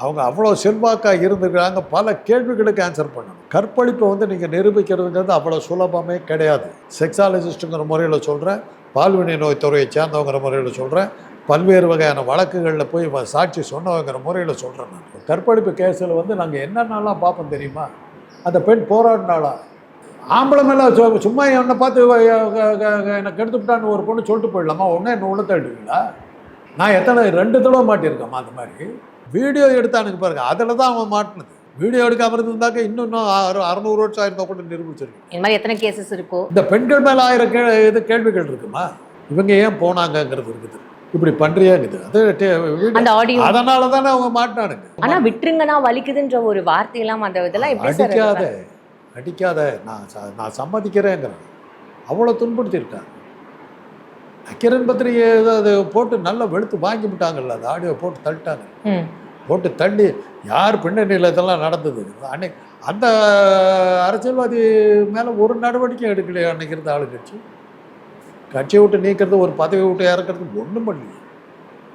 அவங்க அவ்வளோ செல்வாக்காக இருந்திருக்கிறாங்க. பல கேள்விகளுக்கு ஆன்சர் பண்ணணும். கற்பழிப்பை வந்து நீங்கள் நிரூபிக்கிறதுங்கிறது அவ்வளோ சுலபமே கிடையாது. செக்ஸாலஜிஸ்ட்டுங்கிற முறையில் சொல்கிறேன், பால்வினை நோய் துறையை சேர்ந்தவங்கிற முறையில் சொல்கிறேன், பல்வேறு வகையான வழக்குகளில் போய் சாட்சி சொன்னவங்கிற முறையில் சொல்கிறேன். நான் கற்பழிப்பு கேஸில் வந்து நாங்கள் என்னென்னலாம் பார்ப்போம் தெரியுமா? அந்த பெண் போராடினாளா? ஆம்பளை மேலே சும்மா என்னை பார்த்து என்னை கெடுத்துவிட்டான்னு ஒரு பொண்ணு சொல்லிட்டு போயிடலாமா? ஒன்றே என்ன உள்ள தள்ளுவீங்களா? நான் எத்தனை 2 தடவை மாட்டியிருக்கேம்மா அந்த மாதிரி. வீடியோ எடுத்தானுக்கு பாருங்க, அதில் தான் அவன் மாட்டினது. வீடியோ எடுக்காம இருந்தாக்க இன்னும் 600 வருஷம் ஆயிருந்தா கூட நிரூபிச்சிருக்கு. இந்த மாதிரி எத்தனை கேசஸ் இருக்கும்? இந்த பெண்கள் மேலே 1000 கேள்விகள் இருக்குமா? இவங்க ஏன் போனாங்கங்கிறது இருக்குது. இப்படி பண்றியாங்குது. அது அதனால தானே அவங்க மாட்டினானுங்க. ஆனா விட்டுருங்கன்னா வலிக்குதுன்ற ஒரு வார்த்தையெல்லாம் அந்த இதெல்லாம் எப்படி அடிக்காத நான் சம்மதிக்கிறேங்கிறேன். அவ்வளோ துன்புறுத்திருக்காங்க. நக்கீரன் பத்திரிகை அது போட்டு நல்லா வெளுத்து வாங்கி விட்டாங்கல்ல, அந்த ஆடியோ போட்டு தள்ளிட்டாங்க. போட்டு தள்ளி யார் பின்னணியில் இதெல்லாம் நடந்தது அன்னைக்கு அந்த அரசியல்வாதி மேலே ஒரு நடவடிக்கை எடுக்கலையா அன்னைக்கு இருந்த ஆளுங்கட்சி. கட்சியை விட்டு நீக்கிறது, ஒரு பதவி விட்டு இறக்கிறது ஒன்றும் பண்ணல.